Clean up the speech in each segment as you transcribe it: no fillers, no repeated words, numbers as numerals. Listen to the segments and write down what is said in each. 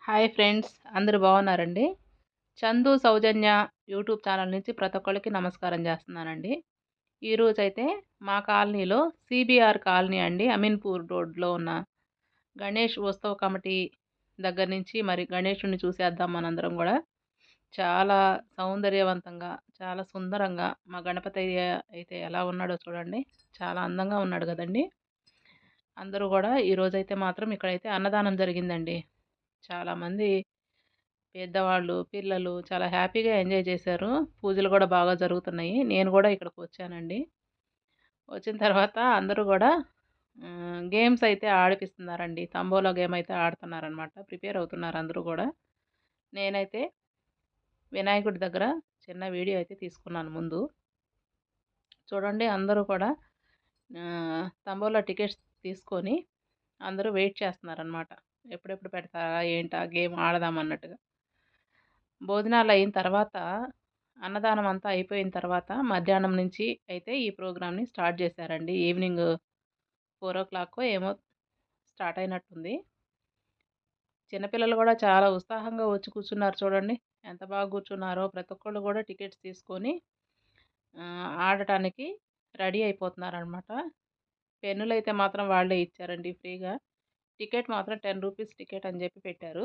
Hi friends, అందరూ బాగున్నారండి? చందు సౌజన్య YouTube channel నుంచి ప్రతి ఒక్కళ్ళకి నమస్కారం చేస్తున్నానండి. ఈరోజైతే మా కాలనీలో సిబిఆర్ కాలనీ అండి, అమీన్పూర్ రోడ్లో ఉన్న గణేష్ ఉత్సవ కమిటీ దగ్గర నుంచి మరి గణేషుని చూసేద్దాం మనందరం కూడా. చాలా సౌందర్యవంతంగా, చాలా సుందరంగా మా గణపతి అయితే ఎలా ఉన్నాడో చూడండి. చాలా అందంగా ఉన్నాడు కదండి. అందరూ కూడా ఈరోజైతే మాత్రం ఇక్కడైతే అన్నదానం జరిగిందండి. చాలామంది పెద్దవాళ్ళు, పిల్లలు చాలా హ్యాపీగా ఎంజాయ్ చేశారు. పూజలు కూడా బాగా జరుగుతున్నాయి. నేను కూడా ఇక్కడికి వచ్చానండి. వచ్చిన తర్వాత అందరూ కూడా గేమ్స్ అయితే ఆడిపిస్తున్నారండి. తంబోలా గేమ్ అయితే ఆడుతున్నారనమాట. ప్రిపేర్ అవుతున్నారు అందరూ కూడా. నేనైతే వినాయకుడి దగ్గర చిన్న వీడియో అయితే తీసుకున్నాను ముందు. చూడండి, అందరూ కూడా తంబోలా టికెట్స్ తీసుకొని అందరూ వెయిట్ చేస్తున్నారనమాట. ఎప్పుడెప్పుడు పెడతారా ఏంటా గేమ్ ఆడదామన్నట్టుగా. భోజనాలు అయిన తర్వాత, అన్నదానం అంతా అయిపోయిన తర్వాత మధ్యాహ్నం నుంచి అయితే ఈ ప్రోగ్రామ్ని స్టార్ట్ చేశారండి. ఈవినింగ్ 4:00 ఏమో స్టార్ట్ అయినట్టుంది. చిన్నపిల్లలు కూడా చాలా ఉత్సాహంగా వచ్చి కూర్చున్నారు చూడండి. ఎంత బాగా కూర్చున్నారో. ప్రతి ఒక్కళ్ళు కూడా టికెట్స్ తీసుకొని ఆడటానికి రెడీ అయిపోతున్నారనమాట. పెన్నులు అయితే మాత్రం వాళ్ళే ఇచ్చారండి ఫ్రీగా. టికెట్ మాత్రం 10 రూపీస్ టికెట్ అని చెప్పి పెట్టారు.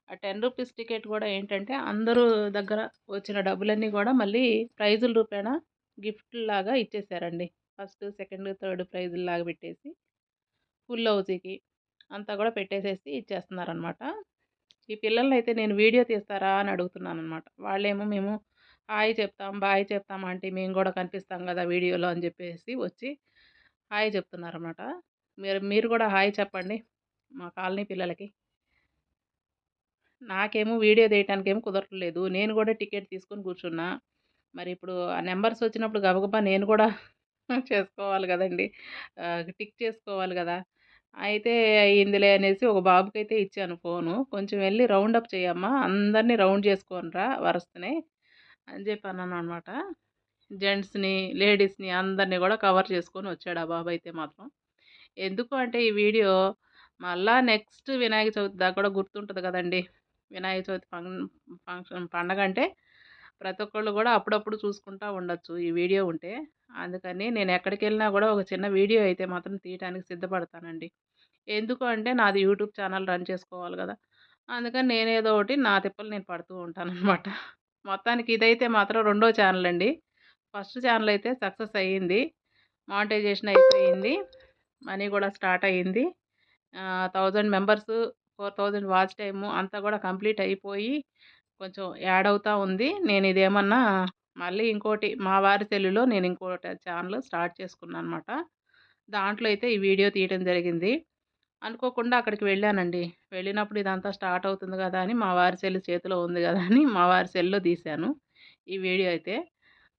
ఆ 10 రూపీస్ టికెట్ కూడా ఏంటంటే అందరూ దగ్గర వచ్చిన డబ్బులన్నీ కూడా మళ్ళీ ప్రైజుల రూపేణా గిఫ్ట్ లాగా ఇచ్చేసారండి. ఫస్ట్, సెకండ్, థర్డ్ ప్రైజులు లాగా పెట్టేసి ఫుల్ హౌజీకి అంతా కూడా పెట్టేసేసి ఇచ్చేస్తున్నారనమాట. ఈ పిల్లల్ని అయితే నేను వీడియో తీస్తారా అని అడుగుతున్నాను అనమాట. వాళ్ళేమో మేము హాయ్ చెప్తాం, బాయ్ చెప్తాం అంటే మేము కూడా కనిపిస్తాం కదా వీడియోలో అని చెప్పేసి వచ్చి హాయ్ చెప్తున్నారన్నమాట. మీరు కూడా హాయ్ చెప్పండి మా కాలనీ పిల్లలకి. నాకేమో వీడియో తీయటానికేమో కుదరట్లేదు. నేను కూడా టికెట్ తీసుకొని కూర్చున్నా. మరి ఇప్పుడు ఆ నెంబర్స్ వచ్చినప్పుడు గబగబా నేను కూడా చేసుకోవాలి కదండి. టిక్ చేసుకోవాలి కదా. అయితే అయిందిలే అనేసి ఒక బాబుకైతే ఇచ్చాను ఫోను. కొంచెం వెళ్ళి రౌండప్ చేయమ్మా, అందరినీ రౌండ్ చేసుకోనిరా వరుసనే అని చెప్పి అన్నాను అనమాట. జెంట్స్ని, లేడీస్ని అందరినీ కూడా కవర్ చేసుకొని వచ్చాడు ఆ బాబు అయితే మాత్రం. ఎందుకు అంటే ఈ వీడియో మళ్ళా నెక్స్ట్ వినాయక చవితి దాకా కూడా గుర్తుంటుంది కదండి. వినాయక చవితి ఫంక్షన్ పండగ అంటే ప్రతి ఒక్కళ్ళు కూడా అప్పుడప్పుడు చూసుకుంటూ ఉండొచ్చు ఈ వీడియో ఉంటే. అందుకని నేను ఎక్కడికి వెళ్ళినా కూడా ఒక చిన్న వీడియో అయితే మాత్రం తీయటానికి సిద్ధపడతానండి. ఎందుకు అంటే నాది యూట్యూబ్ ఛానల్ రన్ చేసుకోవాలి కదా. అందుకని నేను ఏదో ఒకటి నా తిప్పలు నేను పడుతూ ఉంటానన్నమాట. మొత్తానికి ఇదైతే మాత్రం రెండో ఛానల్ అండి. ఫస్ట్ ఛానల్ అయితే సక్సెస్ అయ్యింది. మానిటైజేషన్ అయిపోయింది. మనీ కూడా స్టార్ట్ అయ్యింది. 1000 మెంబర్స్, 4000 వాచ్ టైము అంతా కూడా కంప్లీట్ అయిపోయి కొంచెం యాడ్ అవుతూ ఉంది. నేను ఇదేమన్నా మళ్ళీ ఇంకోటి మా వారి సెల్లులో నేను ఇంకోటి ఛానల్ స్టార్ట్ చేసుకున్నాను అనమాట. దాంట్లో అయితే ఈ వీడియో తీయడం జరిగింది. అనుకోకుండా అక్కడికి వెళ్ళానండి. వెళ్ళినప్పుడు ఇదంతా స్టార్ట్ అవుతుంది కదా అని మా వారి సెల్ చేతిలో ఉంది కదా అని మా వారి సెల్లో తీశాను ఈ వీడియో అయితే.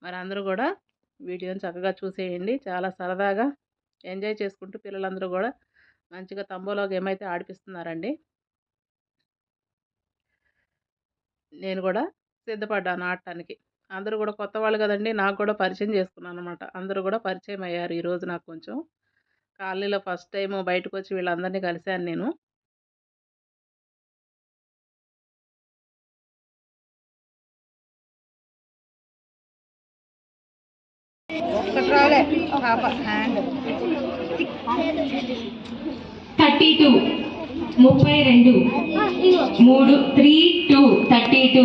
మరి అందరూ కూడా వీడియోని చక్కగా చూసేయండి. చాలా సరదాగా ఎంజాయ్ చేసుకుంటూ పిల్లలందరూ కూడా మంచిగా తంబోలా గేమ్ అయితే ఆడిపిస్తున్నారండి. నేను కూడా సిద్ధపడ్డాను ఆడటానికి. అందరూ కూడా కొత్త వాళ్ళు కదండి, నాకు కూడా పరిచయం చేసుకున్నాను అనమాట. అందరూ కూడా పరిచయం అయ్యారు ఈరోజు నాకు కొంచెం. కాలనీలో ఫస్ట్ టైం బయటకు వచ్చి వీళ్ళందరినీ కలిశాను నేను. ఒక్కటి రాలే పాప హ్యాండ్ 32 32 3 3 2 32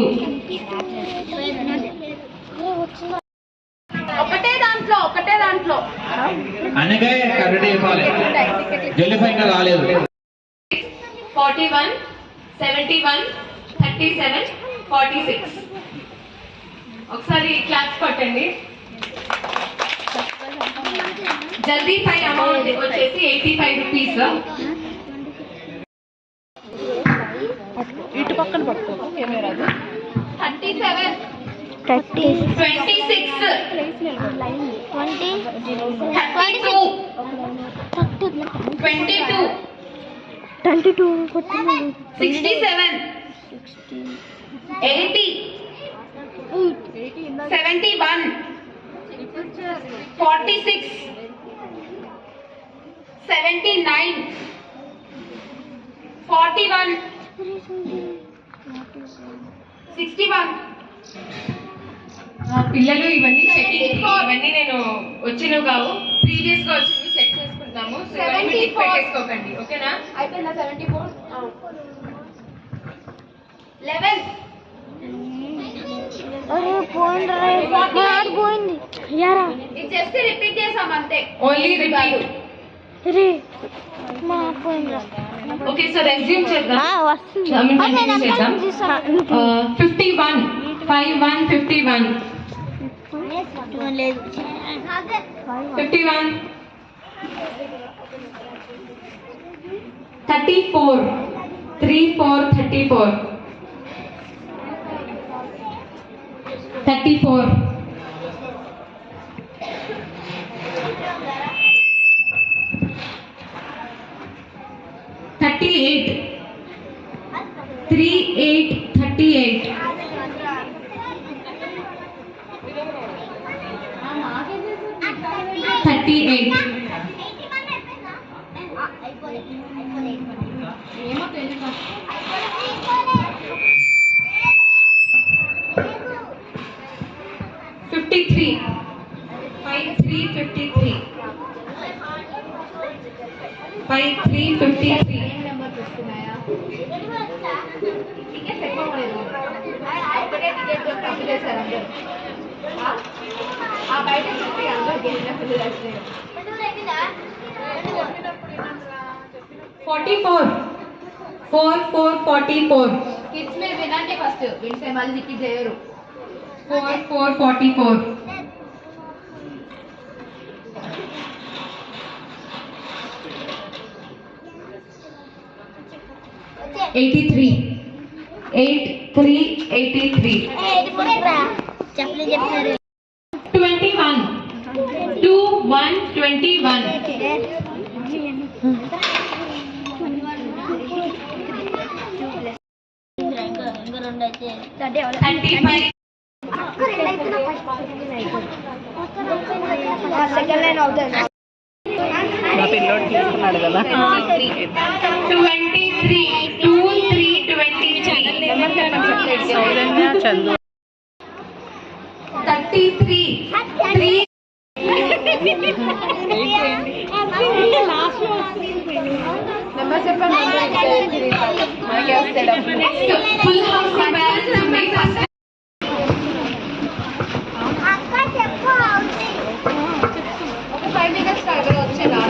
ఒకటే దాంట్లో అనగా కరెక్ట్ చెప్పాలి. జల్లిఫై ఇంకా రాలేదు. 41 71 37 46 ఒకసారి క్లాప్స్ కొట్టండి. జల్దీ పై అమౌంట్ వచ్చేసి 85 రూపీస్. ఇటు పక్కన పట్టుకో కెమెరా. 37 26 22 67 80 71 46 79 41 61. పిల్లలు ఇవన్నీ చెకింగ్, ఇవన్నీ నేను వచ్చినవి కావు, ప్రీవియస్ గా వచ్చినవి చెక్ చేసుకుంటాము. సో ఇవన్నీ టిక్ పెట్టేసుకోకండి, ఓకేనా? అయిపోయిందా? 74. 11. ఇది జస్ట్ రిపీట్ చేసాం అంతే, only repeat. Okay, so resume చేద్దాం. 51. 51. 51. 34. 34. 34. 34. 38. 38. 38. 38. 53. 53. 53. 53. 53. కిడ్స్ మీరు వినండి, ఫస్ట్ వింటే మళ్ళీ రిపీట్ చేయరు. 44. 83. 83. 83. 21. 21. 21. 35. సెకండ్ లైన్ అవుతుంది. మా పిల్లోడు తీసుకున్నాడు కదా. 23. 23. 23. సౌజన్య చందు. 33. 3. నెంబర్ చెప్పండి. ఫుల్ హౌస్ బ్యాలెన్స్ 5 minutes దగ్గర వచ్చేదా?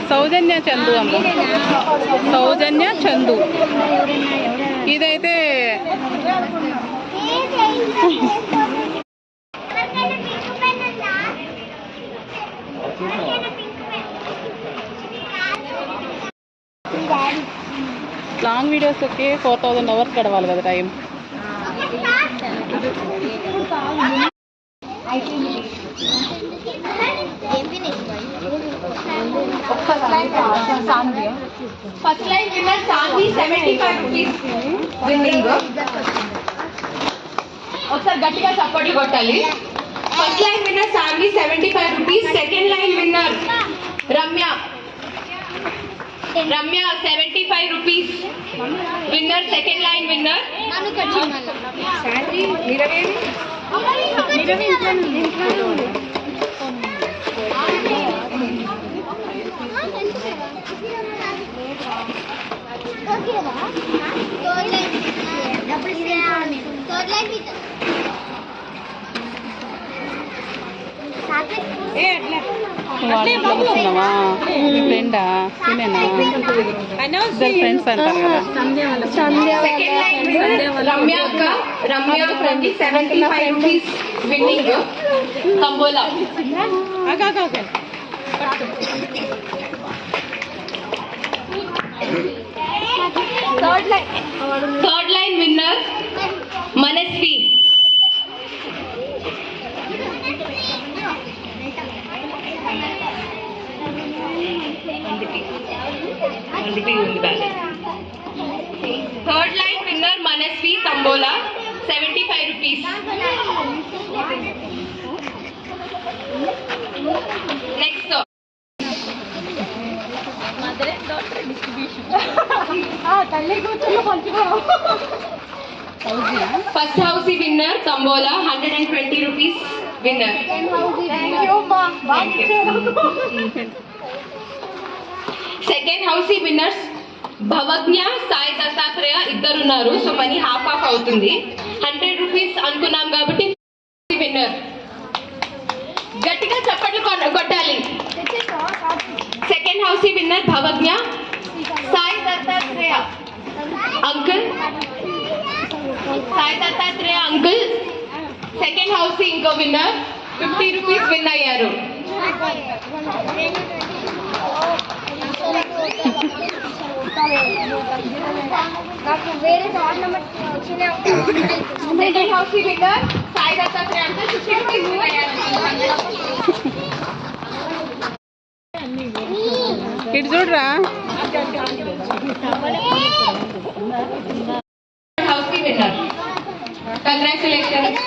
సౌజన్య చందు అమ్మ, సౌజన్య చందు. ఇదైతే లాంగ్ వీడియోస్ ఓకే 4000 hours గడవాలి కదా time. First line winner Saanvi 75 rupees winning. ఒకసారి గట్టిగా చప్పట్లు కొట్టాలి. First line winner Saanvi 75 rupees. Second line winner Ramya 75 rupees winner. Second line winner కూర్చున్నావా? ఫ్రెండా? ఈమెనా? ఇద్దరు ఫ్రెండ్స్ అంటారు కదా. Ramya 75 rupees winning. కంబోలా third line winner Manasvi. Third line winner Manasvi tambola 75 rupees. Next first house winner tambola 120 rupees winner. Second house winners Bhavagna Sai Dattatreya ఇద్దరున్నారు. So money half half అవుతుంది. 100 rupees అనుకున్నాం కాబట్టి విన్నర్. గట్టిగా చప్పట్లు కొట్టాలి. Second house winner Bhavagna Sai Dattatreya uncle. Sai Dattatreya uncle second house ఇంకో winner 50 rupees win అయ్యారు. నాకు వేరే టోర్నమెంట్ వచ్చినా second house winner Sai Dattatreya uncle 50 rupees win అయ్యారు. ఇటు చూడరా. House winner congratulations.